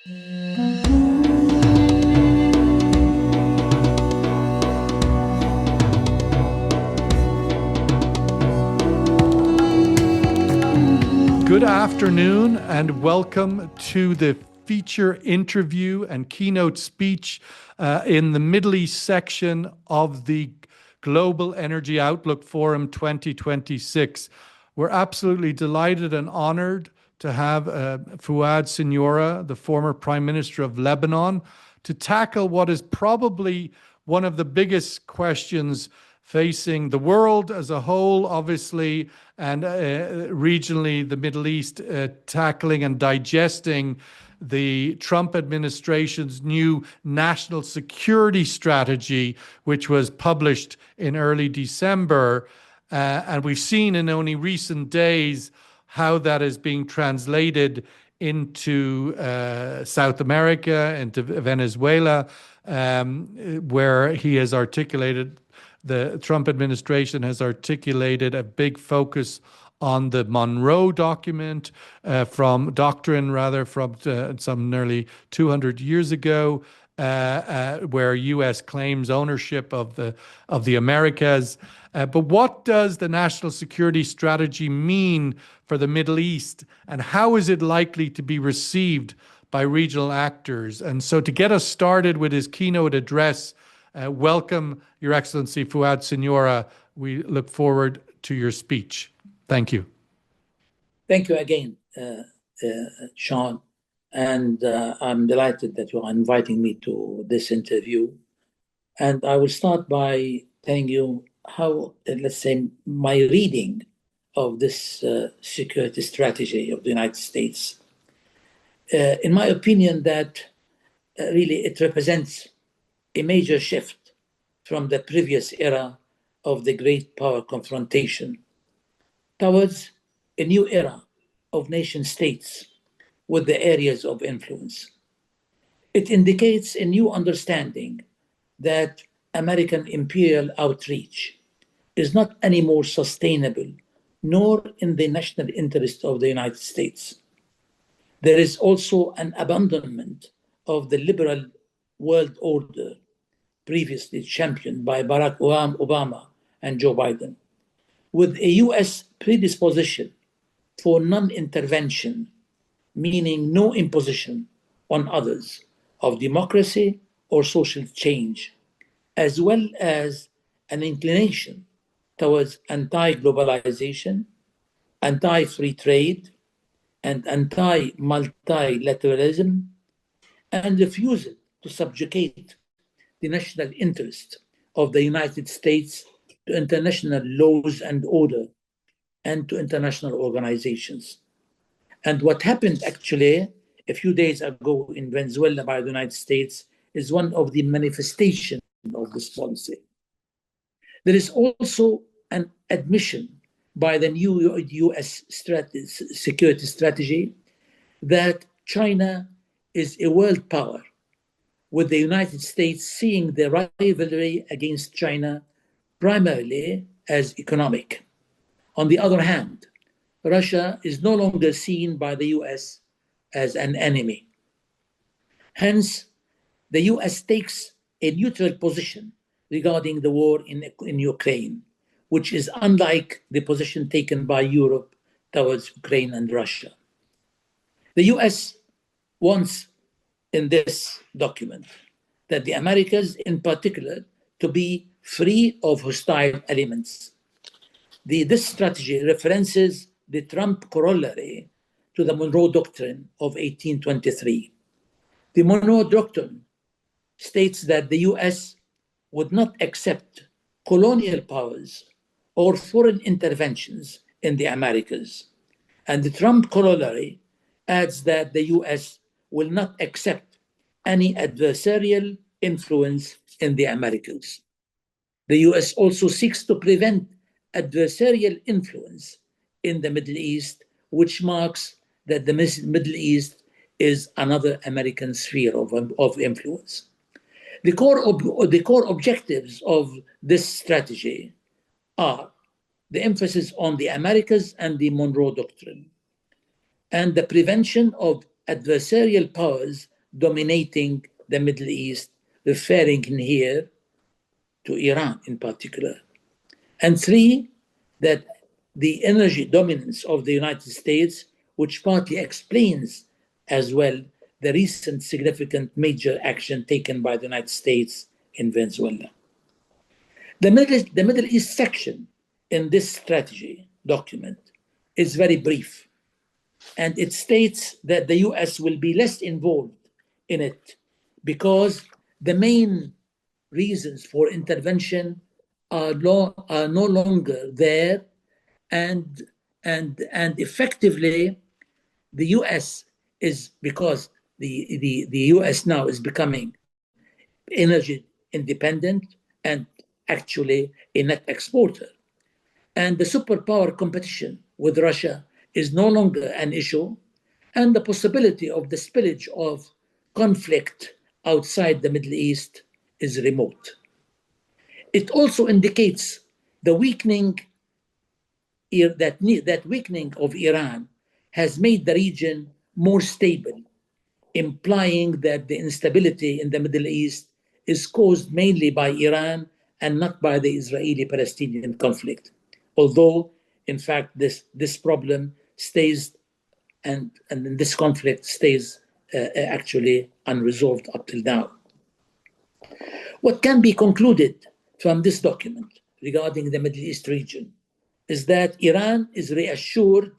Good afternoon and welcome to the feature interview and keynote speech in the Middle East section of the Global Energy Outlook Forum 2026. We're absolutely delighted and honored to have Fuad Siniora, the former Prime Minister of Lebanon, to tackle what is probably one of the biggest questions facing the world as a whole, obviously, and regionally, the Middle East, tackling and digesting the Trump administration's new national security strategy, which was published in early December. And we've seen in only recent days how that is being translated into South America, into Venezuela, where he has articulated, the Trump administration has articulated a big focus on the Monroe document from some nearly 200 years ago, where U.S. claims ownership of the Americas. But what does the national security strategy mean for the Middle East, and how is it likely to be received by regional actors? And so to get us started with his keynote address, welcome, Your Excellency Fuad Siniora. We look forward to your speech. Thank you. Thank you again, Sean. And I'm delighted that you are inviting me to this interview. And I will start by telling you how, let's say, my reading of this security strategy of the United States. In my opinion, that really it represents a major shift from the previous era of the great power confrontation towards a new era of nation states with the areas of influence. It indicates a new understanding that American imperial outreach is not anymore sustainable, nor in the national interest of the United States. There is also an abandonment of the liberal world order previously championed by Barack Obama and Joe Biden, with a US predisposition for non-intervention, meaning no imposition on others of democracy or social change, as well as an inclination towards anti-globalization, anti-free trade, and anti-multilateralism, and refusal to subjugate the national interest of the United States to international laws and order and to international organizations. And what happened actually a few days ago in Venezuela by the United States is one of the manifestations of this policy. There is also an admission by the new US security strategy that China is a world power, with the United States seeing the rivalry against China primarily as economic. On the other hand, Russia is no longer seen by the US as an enemy. Hence, the US takes a neutral position regarding the war in Ukraine, which is unlike the position taken by Europe towards Ukraine and Russia. The US wants in this document that the Americas in particular to be free of hostile elements. This strategy references the Trump corollary to the Monroe Doctrine of 1823. The Monroe Doctrine states that the US would not accept colonial powers or foreign interventions in the Americas. And the Trump corollary adds that the US will not accept any adversarial influence in the Americas. The US also seeks to prevent adversarial influence in the Middle East, which marks that the Middle East is another American sphere of influence. The core objectives of this strategy are the emphasis on the Americas and the Monroe Doctrine, and the prevention of adversarial powers dominating the Middle East, referring in here to Iran in particular. And three, that the energy dominance of the United States, which partly explains as well the recent significant major action taken by the United States in Venezuela. The Middle East section in this strategy document is very brief, and it states that the US will be less involved in it because the main reasons for intervention are no longer there, and effectively the US is, because the US now is becoming energy independent and actually a net exporter. And the superpower competition with Russia is no longer an issue, and the possibility of the spillage of conflict outside the Middle East is remote. It also indicates the weakening that weakening of Iran has made the region more stable, implying that the instability in the Middle East is caused mainly by Iran and not by the Israeli-Palestinian conflict. Although, in fact, this problem stays and this conflict stays actually unresolved up till now. What can be concluded from this document regarding the Middle East region is that Iran is reassured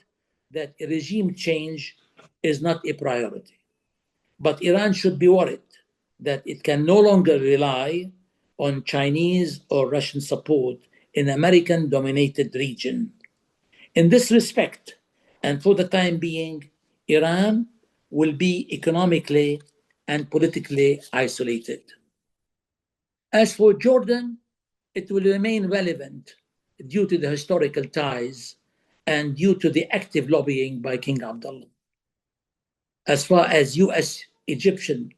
that a regime change is not a priority. But Iran should be worried that it can no longer rely on Chinese or Russian support in American-dominated region. In this respect, and for the time being, Iran will be economically and politically isolated. As for Jordan, it will remain relevant due to the historical ties and due to the active lobbying by King Abdullah. As far as US-Egyptian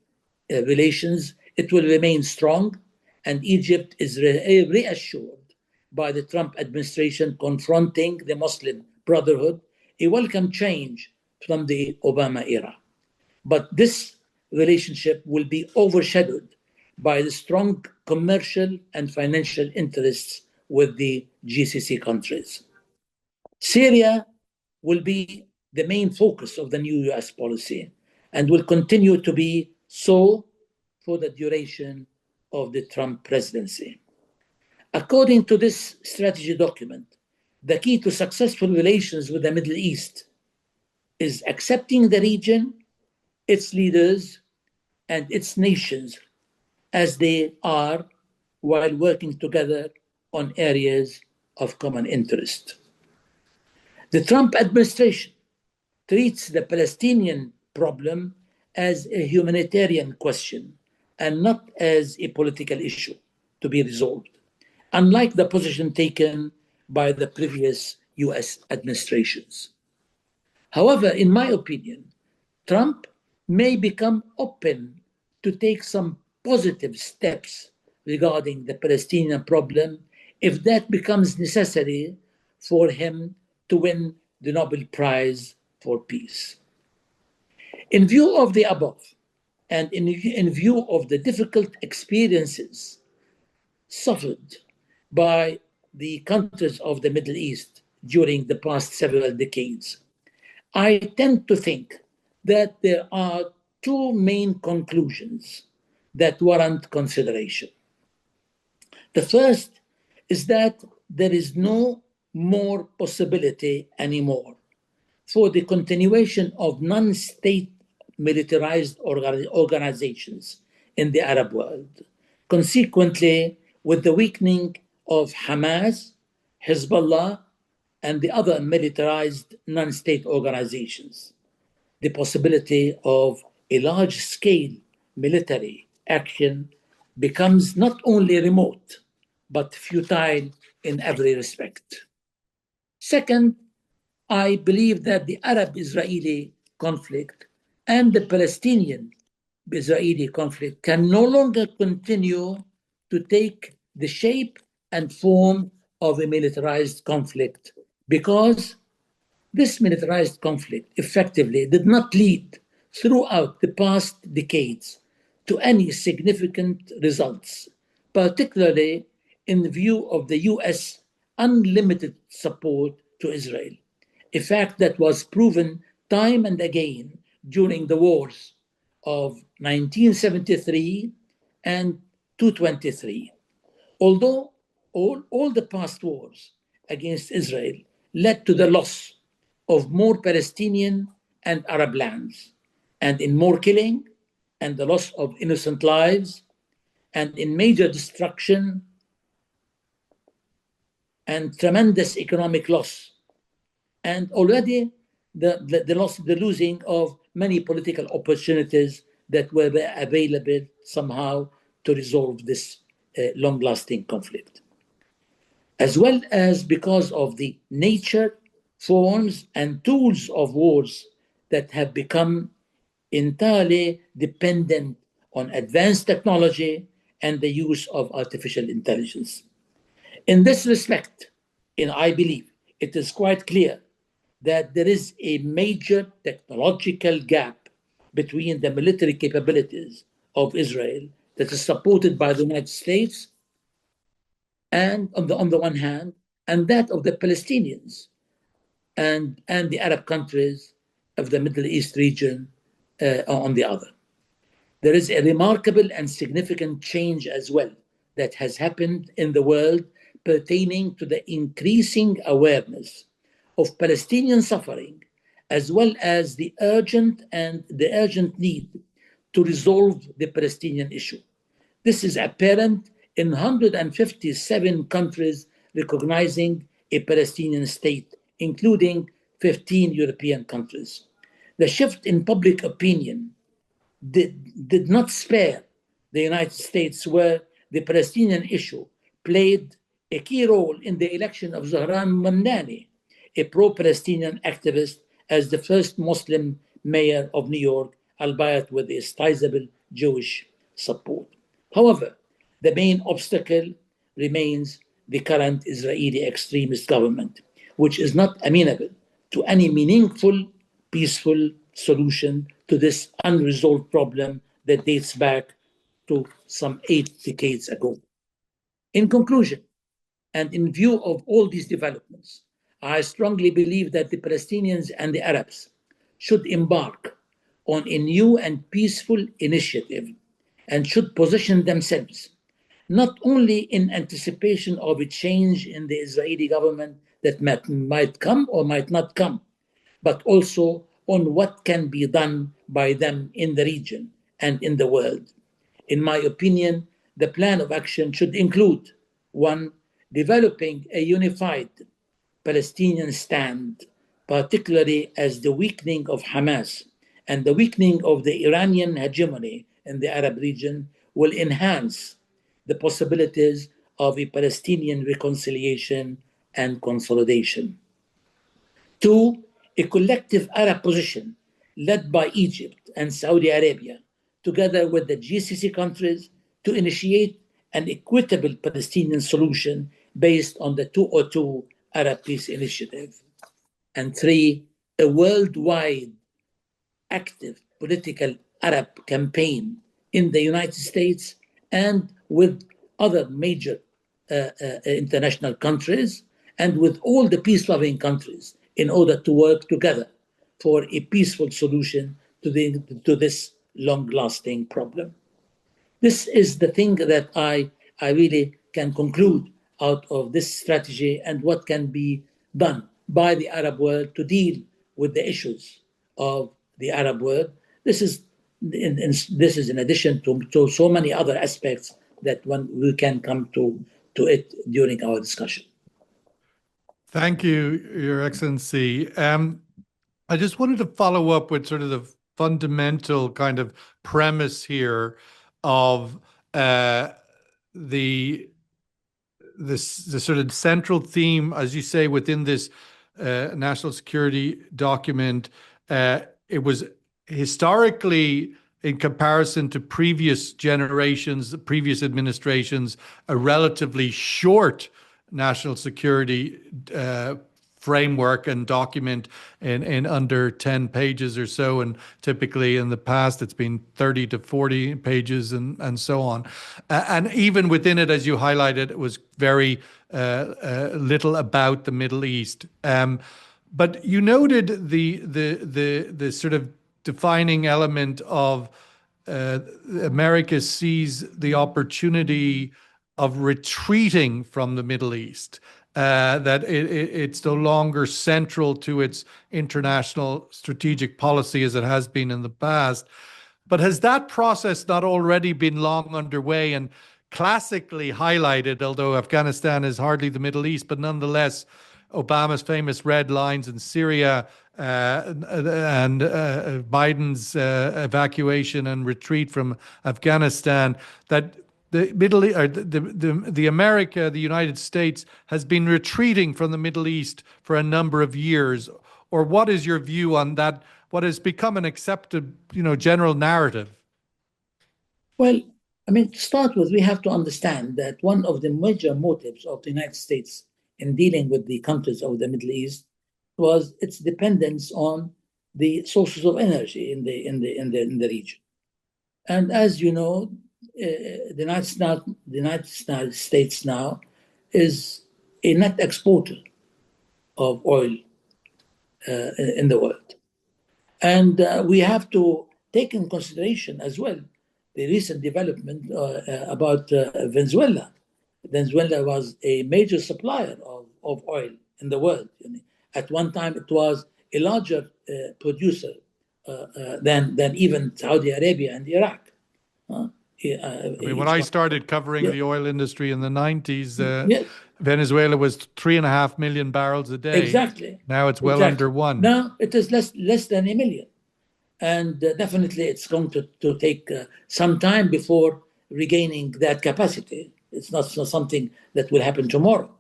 relations, it will remain strong, and Egypt is reassured by the Trump administration confronting the Muslim Brotherhood, a welcome change from the Obama era. But this relationship will be overshadowed by the strong commercial and financial interests with the GCC countries. Syria will be the main focus of the new US policy and will continue to be so for the duration of the Trump presidency. According to this strategy document, the key to successful relations with the Middle East is accepting the region, its leaders, and its nations as they are, while working together on areas of common interest. The Trump administration treats the Palestinian problem as a humanitarian question and not as a political issue to be resolved, unlike the position taken by the previous US administrations. However, in my opinion, Trump may become open to take some positive steps regarding the Palestinian problem if that becomes necessary for him to win the Nobel Prize for Peace. In view of the above, and in view of the difficult experiences suffered by the countries of the Middle East during the past several decades, I tend to think that there are two main conclusions that warrant consideration. The first is that there is no more possibility anymore for the continuation of non-state militarized organizations in the Arab world. Consequently, with the weakening of Hamas, Hezbollah, and the other militarized non-state organizations, the possibility of a large-scale military action becomes not only remote, but futile in every respect. Second, I believe that the Arab-Israeli conflict and the Palestinian-Israeli conflict can no longer continue to take the shape and form of a militarized conflict, because this militarized conflict effectively did not lead throughout the past decades to any significant results, particularly in view of the US unlimited support to Israel, a fact that was proven time and again during the wars of 1973 and 223. Although all the past wars against Israel led to the loss of more Palestinian and Arab lands, and in more killing and the loss of innocent lives, and in major destruction and tremendous economic loss, and already the losing of many political opportunities that were available somehow to resolve this long-lasting conflict, as well as because of the nature, forms, and tools of wars that have become entirely dependent on advanced technology and the use of artificial intelligence. In this respect, I believe it is quite clear that there is a major technological gap between the military capabilities of Israel that is supported by the United States and on the one hand, and that of the Palestinians and the Arab countries of the Middle East region on the other. There is a remarkable and significant change as well that has happened in the world pertaining to the increasing awareness of Palestinian suffering, as well as the urgent need to resolve the Palestinian issue. This is apparent in 157 countries recognizing a Palestinian state, including 15 European countries. The shift in public opinion did not spare the United States, where the Palestinian issue played a key role in the election of Zahran Mamdani, a pro-Palestinian activist, as the first Muslim mayor of New York, albeit with a sizable Jewish support. However, the main obstacle remains the current Israeli extremist government, which is not amenable to any meaningful, peaceful solution to this unresolved problem that dates back to some 8 decades ago. In conclusion, and in view of all these developments, I strongly believe that the Palestinians and the Arabs should embark on a new and peaceful initiative and should position themselves not only in anticipation of a change in the Israeli government that might come or might not come, but also on what can be done by them in the region and in the world. In my opinion, the plan of action should include: 1, developing a unified Palestinian stand, particularly as the weakening of Hamas and the weakening of the Iranian hegemony in the Arab region will enhance the possibilities of a Palestinian reconciliation and consolidation. 2, a collective Arab position led by Egypt and Saudi Arabia, together with the GCC countries, to initiate an equitable Palestinian solution based on the 202 Arab Peace Initiative. And 3, a worldwide active political Arab campaign in the United States and with other major international countries and with all the peace-loving countries in order to work together for a peaceful solution to this long-lasting problem. This is the thing that I really can conclude out of this strategy and what can be done by the Arab world to deal with the issues of the Arab world. This is in addition to so many other aspects that we can come to it during our discussion. Thank you, Your Excellency. I just wanted to follow up with sort of the fundamental kind of premise here of the sort of central theme, as you say, within this national security document. It was historically, in comparison to previous generations, previous administrations, a relatively short national security framework and document in under 10 pages or so. And typically in the past, it's been 30 to 40 pages and so on. And even within it, as you highlighted, it was very little about the Middle East. But you noted the sort of defining element of America sees the opportunity of retreating from the Middle East, that it's no longer central to its international strategic policy as it has been in the past. But has that process not already been long underway and classically highlighted, although Afghanistan is hardly the Middle East, but nonetheless, Obama's famous red lines in Syria and Biden's evacuation and retreat from Afghanistan, that the the United States has been retreating from the Middle East for a number of years? Or what is your view on that? What has become an accepted, general narrative? Well, I mean, to start with, we have to understand that one of the major motives of the United States in dealing with the countries of the Middle East was its dependence on the sources of energy in the region. And as you know, the United States now is a net exporter of oil in the world. And we have to take in consideration as well the recent development about Venezuela. Venezuela was a major supplier of oil in the world. At one time, it was a larger producer than even Saudi Arabia and Iraq. When I started covering the oil industry in the 90s, yes. Venezuela was 3.5 million barrels a day. Exactly. Now it's well under one. Now it is less than a million. And definitely it's going to take some time before regaining that capacity. It's not something that will happen tomorrow.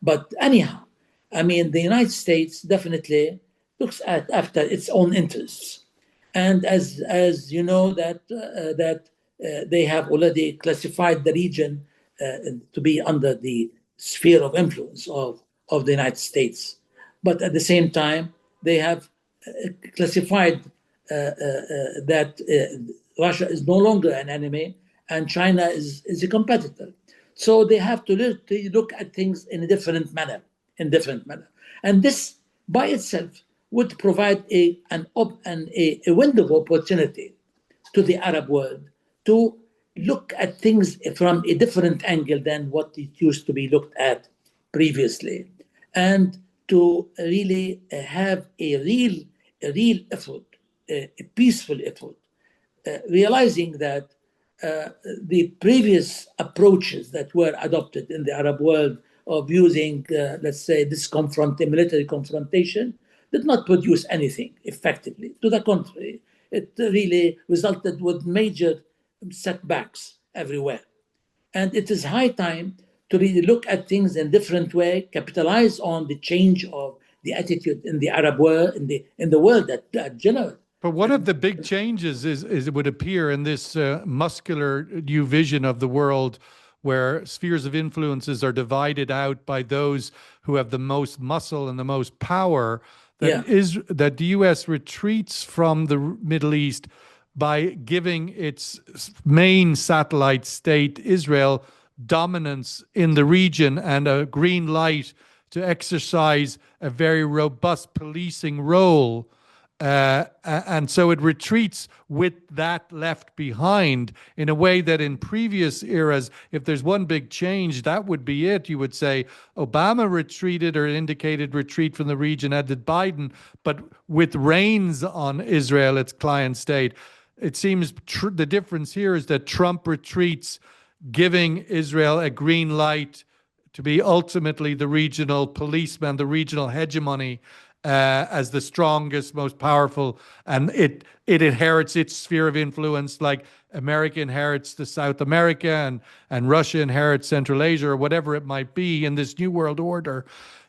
But anyhow, I mean, the United States definitely looks after its own interests. And as you know, that they have already classified the region to be under the sphere of influence of the United States. But at the same time, they have classified that Russia is no longer an enemy and China is a competitor. So they have to look at things in a different manner. And this by itself would provide a window of opportunity to the Arab world to look at things from a different angle than what it used to be looked at previously, and to really have a real effort, a peaceful effort, realizing that the previous approaches that were adopted in the Arab world of using, let's say, military confrontation did not produce anything effectively. To the contrary, it really resulted with major setbacks everywhere. And it is high time to really look at things in a different way, capitalize on the change of the attitude in the Arab world, in the world at general. But one of the big changes is it would appear in this muscular new vision of the world, where spheres of influences are divided out by those who have the most muscle and the most power, that the U.S. retreats from the Middle East by giving its main satellite state, Israel, dominance in the region and a green light to exercise a very robust policing role. And so it retreats with that left behind in a way that in previous eras, if there's one big change, that would be it. You would say Obama retreated or indicated retreat from the region, as did Biden, but with reins on Israel, its client state. It seems the difference here is that Trump retreats, giving Israel a green light to be ultimately the regional policeman, the regional hegemony, as the strongest, most powerful, and it inherits its sphere of influence, like America inherits the South America and Russia inherits Central Asia, or whatever it might be in this new world order.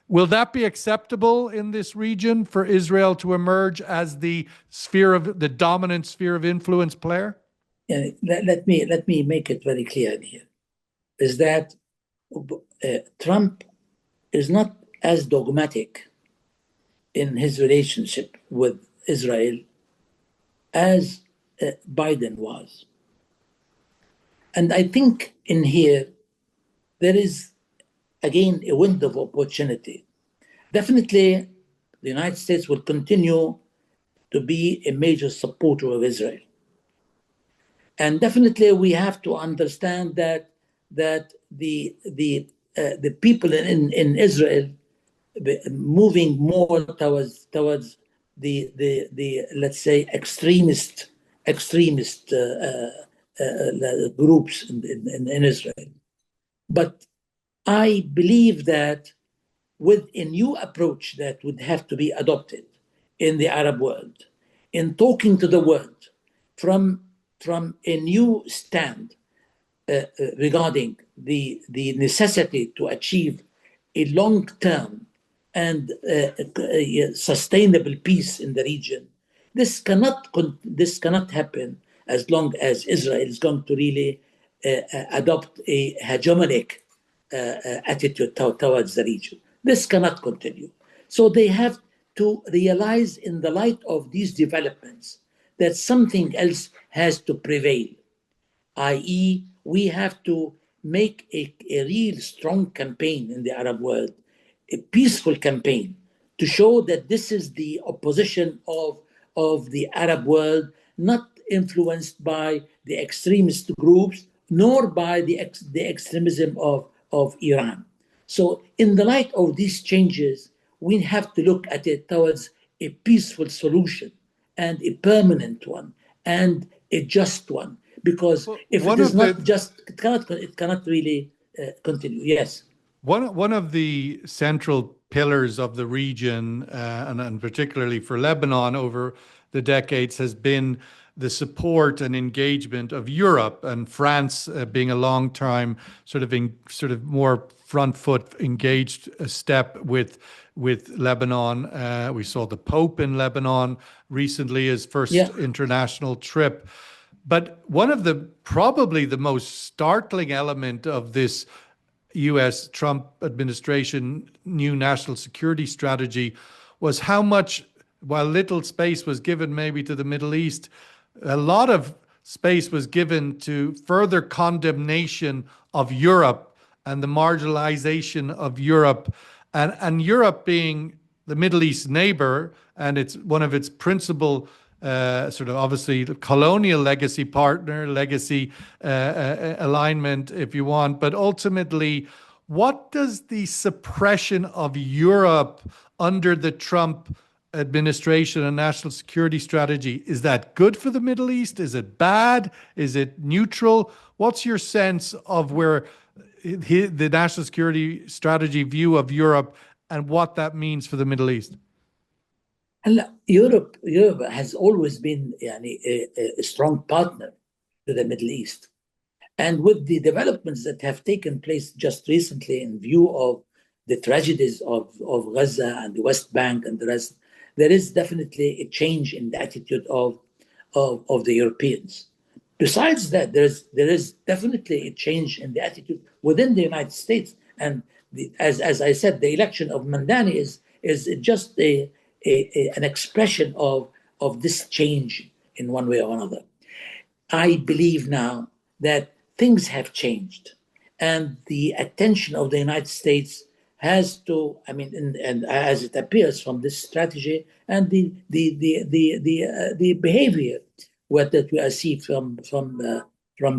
Will that be acceptable in this region for Israel to emerge as the dominant sphere of influence player? Yeah, let me make it very clear here, is that Trump is not as dogmatic in his relationship with Israel as Biden was. And I think in here, there is again a window of opportunity. Definitely, the United States will continue to be a major supporter of Israel. And definitely, we have to understand that the people in Israel moving more towards the let's say extremist groups in Israel. But I believe that with a new approach that would have to be adopted in the Arab world, in talking to the world from a new stand regarding the necessity to achieve a long-term and sustainable peace in the region. This cannot happen as long as Israel is going to really adopt a hegemonic attitude towards the region. This cannot continue. So they have to realize, in the light of these developments, that something else has to prevail, i.e., we have to make a real strong campaign in the Arab world, a peaceful campaign, to show that this is the opposition of the Arab world, not influenced by the extremist groups, nor by the extremism of Iran. So, in the light of these changes, we have to look at it towards a peaceful solution and a permanent one and a just one. Because if it is not just, it cannot really continue. Yes. One of the central pillars of the region, and particularly for Lebanon over the decades, has been the support and engagement of Europe, and France being a long time sort of more front foot engaged step with Lebanon. We saw the Pope in Lebanon recently, his first international trip. But one of probably the most startling element of this U.S. Trump administration new national security strategy was how much, while little space was given maybe to the Middle East, a lot of space was given to further condemnation of Europe and the marginalization of Europe, and Europe being the Middle East neighbor, and it's one of its principal sort of obviously colonial legacy partner, legacy alignment, if you want. But ultimately, what does the suppression of Europe under the Trump administration and national security strategy, is that good for the Middle East? Is it bad? Is it neutral? What's your sense of where the national security strategy view of Europe and what that means for the Middle East? Europe has always been a strong partner to the Middle East. And with the developments that have taken place just recently in view of the tragedies of Gaza and the West Bank and the rest, there is definitely a change in the attitude of the Europeans. Besides that, there is definitely a change in the attitude within the United States. And as I said, the election of Mandani is just an expression of this change in one way or another. I believe now that things have changed, and the attention of the United States has to, and as it appears from this strategy and the behavior that we are seeing from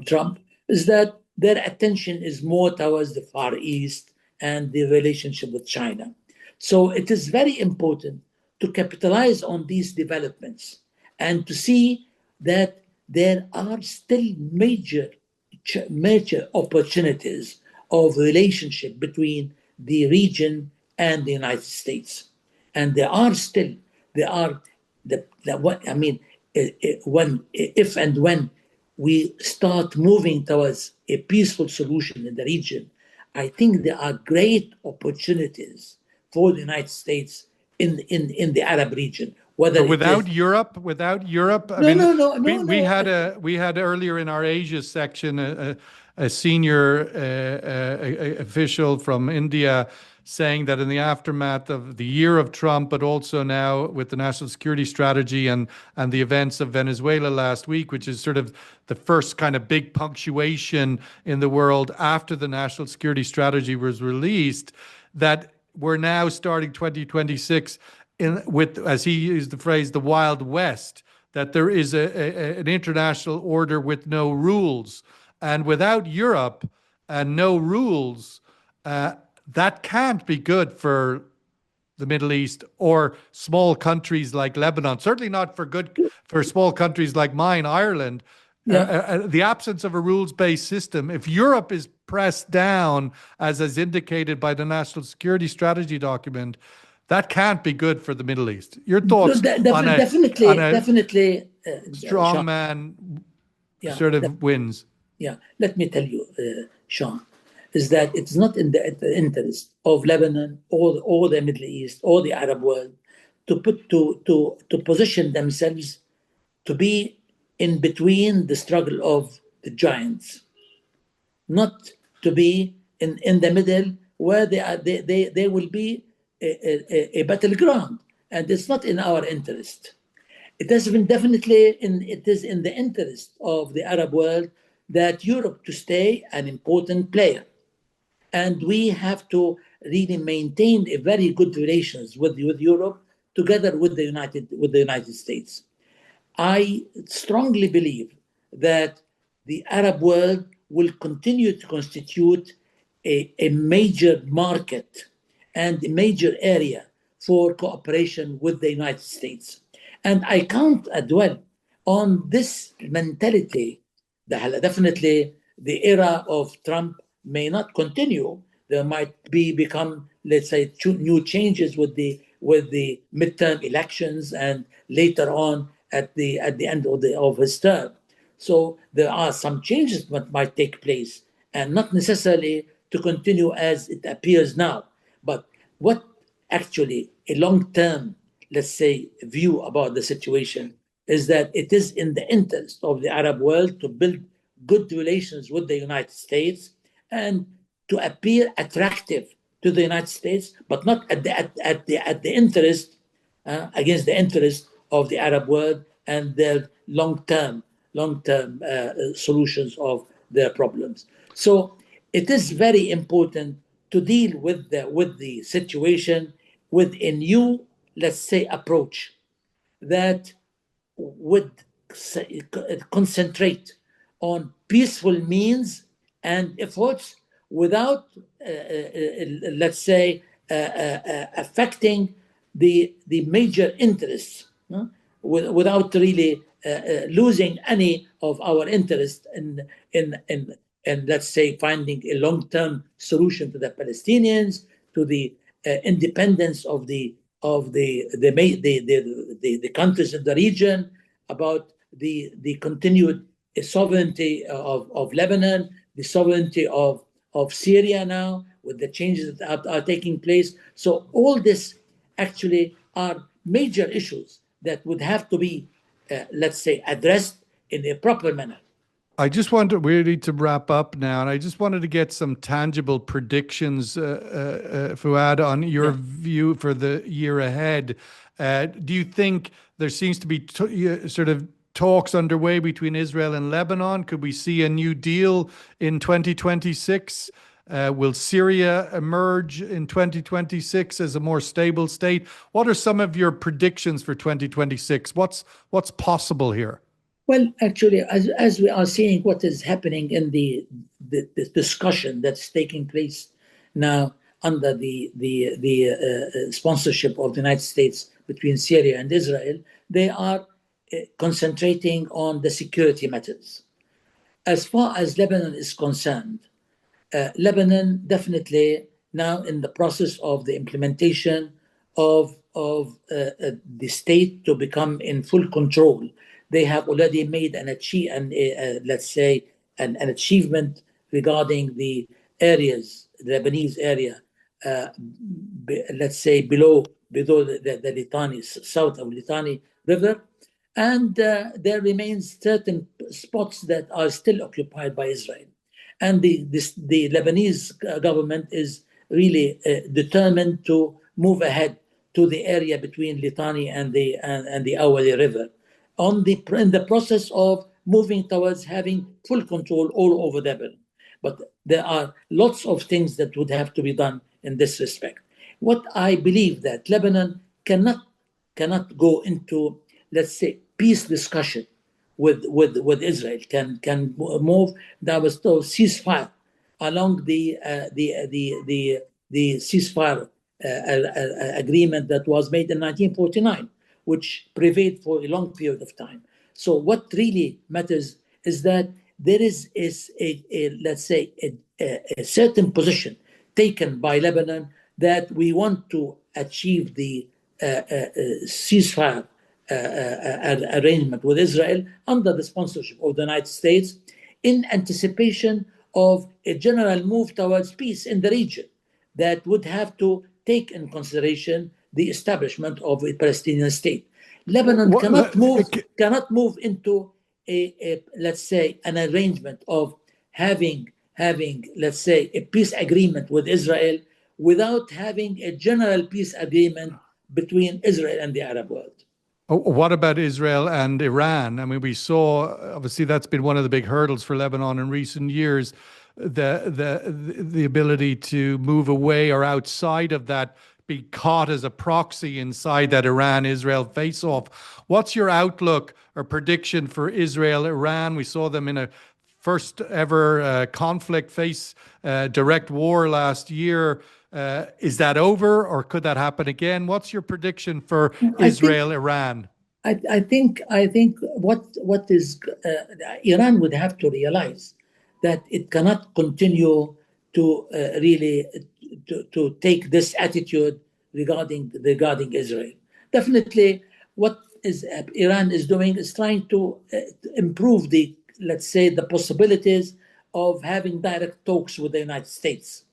Trump, is that their attention is more towards the Far East and the relationship with China. So it is very important to capitalize on these developments and to see that there are still major opportunities of relationship between the region and the United States. And if and when we start moving towards a peaceful solution in the region, I think there are great opportunities for the United States in the Arab region. Without Europe, we had earlier in our Asia section a senior official from India saying that in the aftermath of the year of Trump, but also now with the national security strategy and the events of Venezuela last week, which is sort of the first kind of big punctuation in the world after the national security strategy was released, that we're now starting 2026 with, as he used the phrase, the Wild West, that there is an international order with no rules. And without Europe and no rules, that can't be good for the Middle East or small countries like Lebanon. Certainly not for small countries like mine, Ireland. The absence of a rules-based system. If Europe is pressed down, as is indicated by the National Security Strategy document, that can't be good for the Middle East. Your thoughts on a strongman sort of wins? Yeah, let me tell you, Sean, is that it's not in the interest of Lebanon or the Middle East or the Arab world to position themselves to be in between the struggle of the giants, not to be in the middle where they will be a battleground, and it's not in our interest. It is in the interest of the Arab world that Europe to stay an important player, and we have to really maintain a very good relations with Europe together with the United States. I strongly believe that the Arab world will continue to constitute a major market and a major area for cooperation with the United States. And I can't dwell on this mentality. Definitely the era of Trump may not continue. There might become, let's say, new changes with the midterm elections and later on at the end of his term. So there are some changes that might take place, and not necessarily to continue as it appears now. But what actually a long-term, let's say, view about the situation is that it is in the interest of the Arab world to build good relations with the United States and to appear attractive to the United States, but not at the interest against the interest of the Arab world and their long-term solutions of their problems. So it is very important to deal with the situation with a new, let's say, approach that would concentrate on peaceful means and efforts without, let's say, affecting the major interests, without really losing any of our interest in let's say finding a long-term solution to the Palestinians, to the independence of the countries in the region, about the continued sovereignty of Lebanon, the sovereignty of Syria now, with the changes that are taking place. So all this actually are major issues that would have to be, let's say, addressed in a proper manner. I just wanted really to wrap up now, and I just wanted to get some tangible predictions, Fuad, on your view for the year ahead. Do you think there seems to be sort of talks underway between Israel and Lebanon? Could we see a new deal in 2026? Will Syria emerge in 2026 as a more stable state? What are some of your predictions for 2026? What's possible here? Well, actually, as we are seeing what is happening in the discussion that's taking place now under the sponsorship of the United States between Syria and Israel, they are concentrating on the security matters. As far as Lebanon is concerned, Lebanon definitely now in the process of the implementation of the state to become in full control. They have already made let's say an achievement regarding the areas, the Lebanese area, let's say below the Litani, south of Litani River, and there remains certain spots that are still occupied by Israel. And the Lebanese government is really determined to move ahead to the area between Litani and the Awali River, in the process of moving towards having full control all over Lebanon. But there are lots of things that would have to be done in this respect. What I believe that Lebanon cannot go into, let's say, peace discussion with Israel, can move. There was no ceasefire along the ceasefire agreement that was made in 1949, which prevailed for a long period of time. So what really matters is that there is let's say, a certain position taken by Lebanon that we want to achieve the ceasefire arrangement with Israel under the sponsorship of the United States, in anticipation of a general move towards peace in the region that would have to take in consideration the establishment of a Palestinian state. Lebanon cannot move into a let's say, an arrangement of having let's say, a peace agreement with Israel without having a general peace agreement between Israel and the Arab world. What about Israel and Iran? I mean, we saw, obviously, that's been one of the big hurdles for Lebanon in recent years, the ability to move away or outside of that, be caught as a proxy inside that Iran-Israel face-off. What's your outlook or prediction for Israel-Iran? We saw them in a first ever conflict, face direct war last year. Is that over, or could that happen again? What's your prediction for Israel-Iran? I think what is Iran would have to realize that it cannot continue to really to take this attitude regarding Israel. Definitely, what Iran is doing is trying to improve the, let's say, the possibilities of having direct talks with the United States.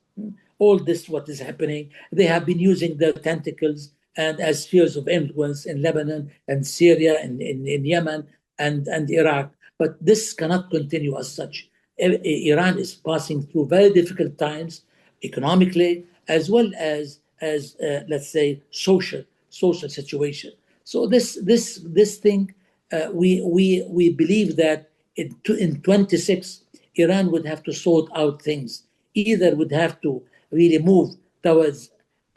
All this, what is happening, they have been using their tentacles and as spheres of influence in Lebanon and Syria and in Yemen and Iraq. But this cannot continue as such. Iran is passing through very difficult times economically, as well as let's say, social situation. So this thing, we believe that in 26, Iran would have to sort out things. Either would have to really move towards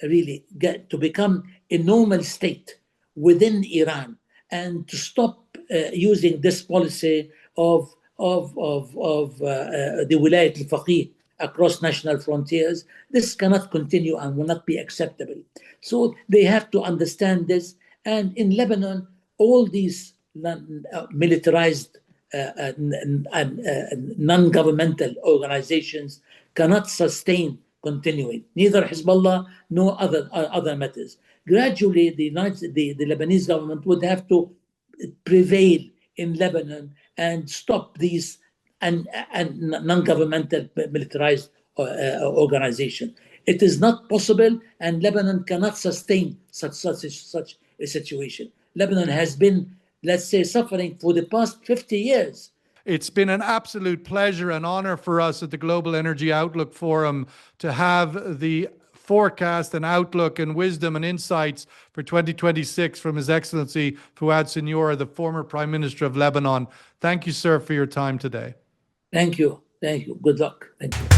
really get to become a normal state within Iran, and to stop using this policy of the Wilayat al-Faqih across national frontiers. This cannot continue and will not be acceptable. So they have to understand this. And in Lebanon, all these militarized non-governmental organizations cannot sustain continuing, neither Hezbollah nor other matters. Gradually, the Lebanese government would have to prevail in Lebanon and stop these and non-governmental militarized organization. It is not possible, and Lebanon cannot sustain such a situation. Lebanon has been, let's say, suffering for the past 50 years. It's been an absolute pleasure and honor for us at the Global Energy Outlook Forum to have the forecast and outlook and wisdom and insights for 2026 from His Excellency Fuad Siniora, the former Prime Minister of Lebanon. Thank you, sir, for your time today. Thank you. Thank you. Good luck. Thank you.